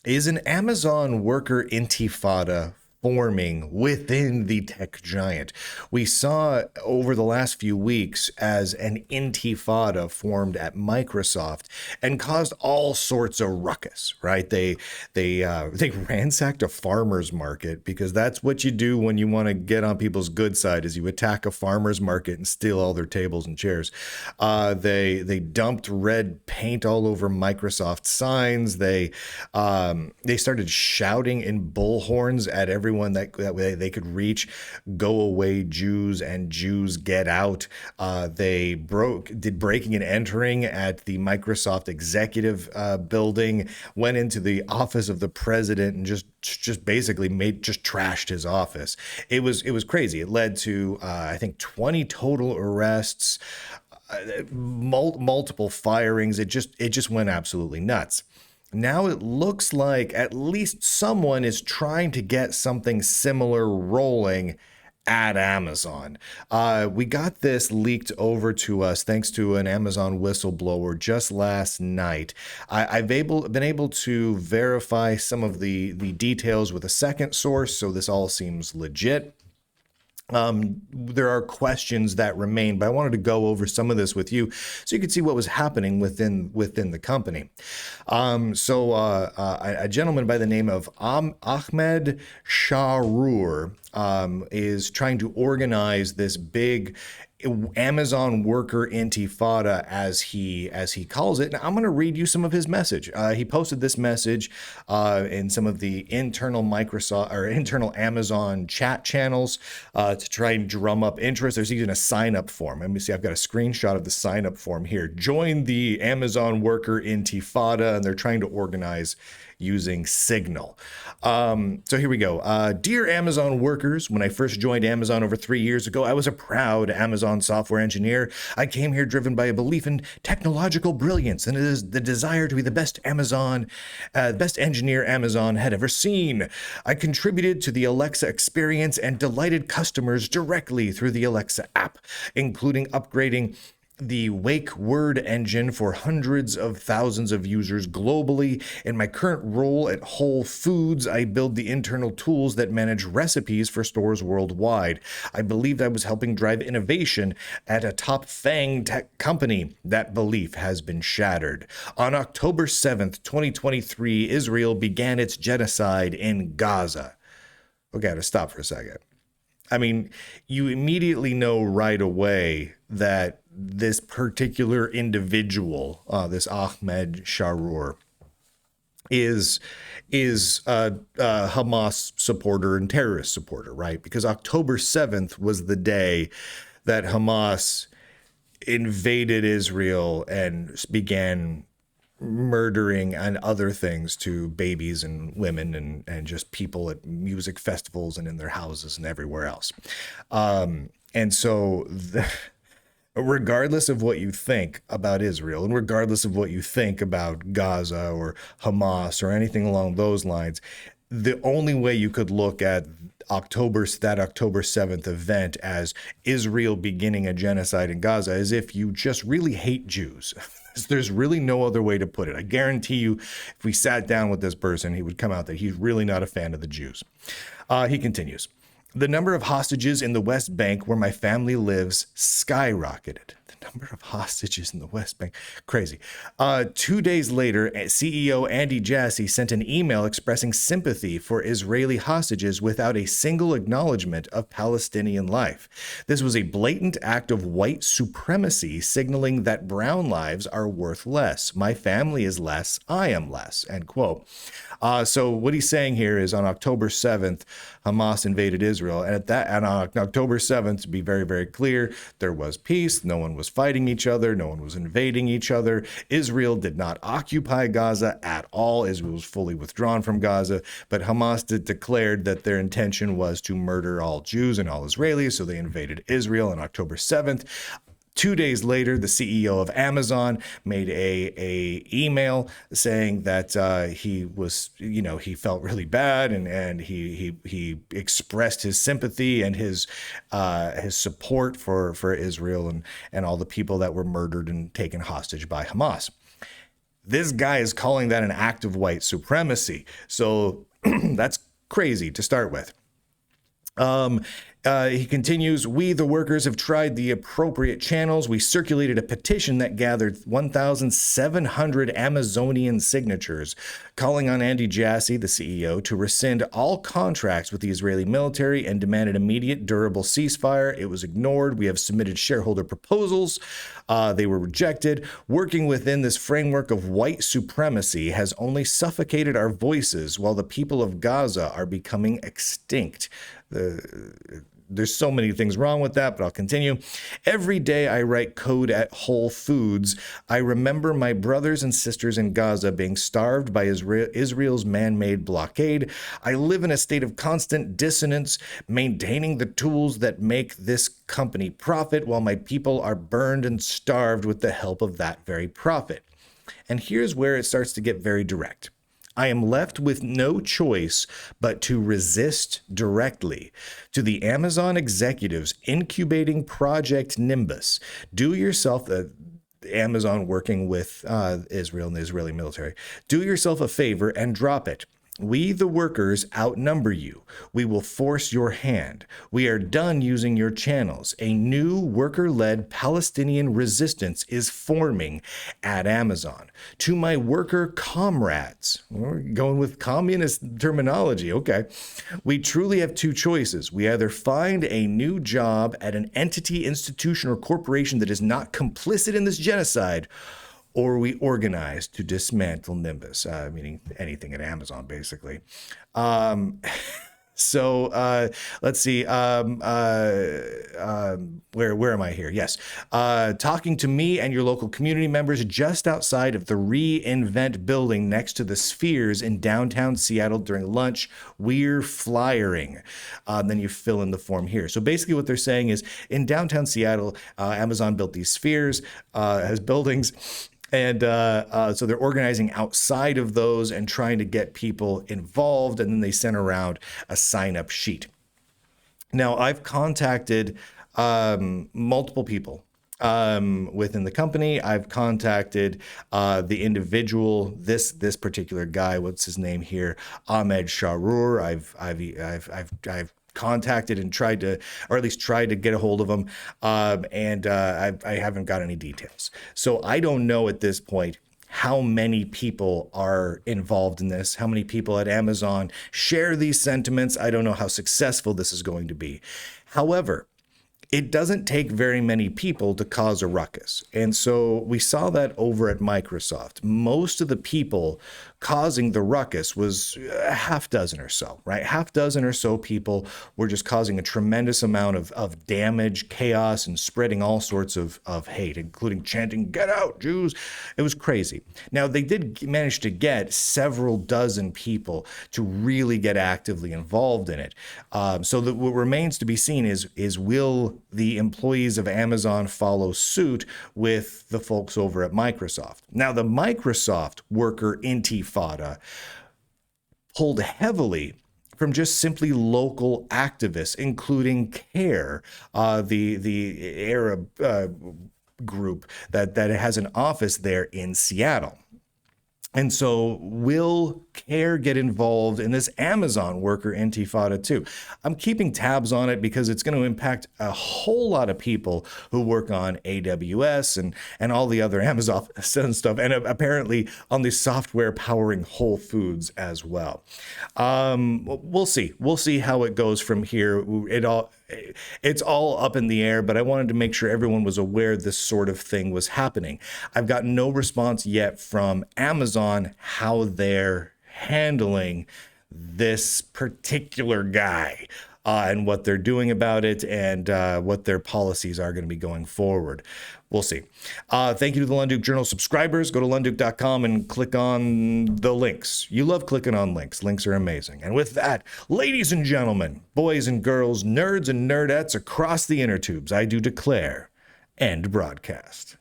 Is an Amazon worker intifada forming within the tech giant? We saw over the last few weeks as an intifada formed at Microsoft and caused all sorts of ruckus, right? They ransacked a farmer's market because that's what you do when you want to get on people's good side is you attack a farmer's market and steal all their tables and chairs. They dumped red paint all over Microsoft signs. They started shouting in bullhorns at everyone that they could reach, "Go away, Jews," and "Jews get out." They did breaking and entering at the Microsoft executive building, went into the office of the president and just basically trashed his office. It was crazy. It led to I think 20 total arrests, multiple firings. It just went absolutely nuts. Now it looks like at least someone is trying to get something similar rolling at Amazon. We got this leaked over to us thanks to an Amazon whistleblower just last night. I've been able to verify some of the details with a second source, so this all seems legit. There are questions that remain, but I wanted to go over some of this with you so you could see what was happening within the company. A gentleman by the name of Ahmed Sharour is trying to organize this big Amazon worker intifada, as he calls it. Now, I'm going to read you some of his message. He posted this message in some of the internal Microsoft or internal Amazon chat channels to try and drum up interest. There's even a sign up form. Let me see. I've got a screenshot of the sign up form here. Join the Amazon worker intifada, and they're trying to organize using Signal. So here we go. Dear Amazon workers, when I first joined Amazon over 3 years ago, I was a proud Amazon software engineer. I came here driven by a belief in technological brilliance, and it is the desire to be the best engineer Amazon had ever seen. I contributed to the Alexa experience and delighted customers directly through the Alexa app, including upgrading the Wake word engine for hundreds of thousands of users globally. In my current role at Whole Foods, I build the internal tools that manage recipes for stores worldwide. I believed I was helping drive innovation at a top FANG tech company. That belief has been shattered. On October 7th, 2023, Israel began its genocide in Gaza. Okay, I have to stop for a second. I mean, you immediately know right away that this particular individual, this Ahmed Sharour, is a Hamas supporter and terrorist supporter, right? Because October 7th was the day that Hamas invaded Israel and began murdering and other things to babies and women and just people at music festivals and in their houses and everywhere else. Regardless of what you think about Israel and regardless of what you think about Gaza or Hamas or anything along those lines, the only way you could look at October 7th event as Israel beginning a genocide in Gaza is if you just really hate Jews. There's really no other way to put it. I guarantee you, if we sat down with this person, he would come out that he's really not a fan of the Jews. He continues. The number of hostages in the West Bank where my family lives skyrocketed. The number of hostages in the West Bank, crazy. 2 days later, CEO Andy Jassy sent an email expressing sympathy for Israeli hostages without a single acknowledgement of Palestinian life. This was a blatant act of white supremacy, signaling that brown lives are worth less. My family is less, I am less, end quote. So what he's saying here is on October 7th, Hamas invaded Israel. And on October 7th, to be very, very clear, there was peace. No one was fighting each other. No one was invading each other. Israel did not occupy Gaza at all. Israel was fully withdrawn from Gaza. But Hamas declared that their intention was to murder all Jews and all Israelis. So they invaded Israel on October 7th. 2 days later, the CEO of Amazon made a email saying that he felt really bad and he expressed his sympathy and his support for Israel and all the people that were murdered and taken hostage by Hamas. This guy is calling that an act of white supremacy. So that's crazy to start with. He continues, we, the workers, have tried the appropriate channels. We circulated a petition that gathered 1,700 Amazonian signatures, calling on Andy Jassy, the CEO, to rescind all contracts with the Israeli military and demanded immediate, durable ceasefire. It was ignored. We have submitted shareholder proposals. They were rejected. Working within this framework of white supremacy has only suffocated our voices while the people of Gaza are becoming extinct. There's so many things wrong with that, but I'll continue. Every day I write code at Whole Foods. I remember my brothers and sisters in Gaza being starved by Israel's man-made blockade. I live in a state of constant dissonance, maintaining the tools that make this company profit while my people are burned and starved with the help of that very profit. And here's where it starts to get very direct. I am left with no choice but to resist directly. To the Amazon executives incubating Project Nimbus, do yourself Amazon working with Israel and the Israeli military, do yourself a favor and drop it. We, the workers, outnumber you. We will force your hand. We are done using your channels. A new worker-led Palestinian resistance is forming at Amazon. To my worker comrades, we're going with communist terminology, okay. We truly have two choices. We either find a new job at an entity, institution, or corporation that is not complicit in this genocide, or we organize to dismantle Nimbus, meaning anything at Amazon, basically. So let's see. Where am I here? Yes. Talking to me and your local community members just outside of the reInvent building next to the Spheres in downtown Seattle during lunch. We're flyering. Then you fill in the form here. So basically what they're saying is in downtown Seattle, Amazon built these spheres, has buildings. And so they're organizing outside of those and trying to get people involved. And then they sent around a sign-up sheet. Now, I've contacted multiple people within the company. I've contacted the individual, this particular guy. What's his name here? Ahmed Sharour. I've contacted and tried to get a hold of him, and I haven't got any details. So I don't know at this point how many people are involved in this, how many people at Amazon share these sentiments. I don't know how successful this is going to be. However, it doesn't take very many people to cause a ruckus. And so we saw that over at Microsoft. Most of the people causing the ruckus was a half dozen or so, right? Half dozen or so people were just causing a tremendous amount of damage, chaos, and spreading all sorts of hate, including chanting, "Get out, Jews." It was crazy. Now, they did manage to get several dozen people to really get actively involved in it. So what remains to be seen is will the employees of Amazon follow suit with the folks over at Microsoft? Now, the Microsoft worker Intifada pulled heavily from just simply local activists, including CARE, the Arab group that has an office there in Seattle. And so will CARE get involved in this Amazon worker Intifada too? I'm keeping tabs on it because it's going to impact a whole lot of people who work on AWS and all the other Amazon stuff, and apparently on the software powering Whole Foods as well. We'll see. We'll see how it goes from here. It's all up in the air, but I wanted to make sure everyone was aware this sort of thing was happening. I've got no response yet from Amazon how they're handling this particular guy and what they're doing about it and what their policies are going to be going forward. We'll see. Thank you to the Lunduke Journal subscribers. Go to lunduke.com and click on the links. You love clicking on links. Links are amazing. And with that, ladies and gentlemen, boys and girls, nerds and nerdettes across the inner tubes, I do declare end broadcast.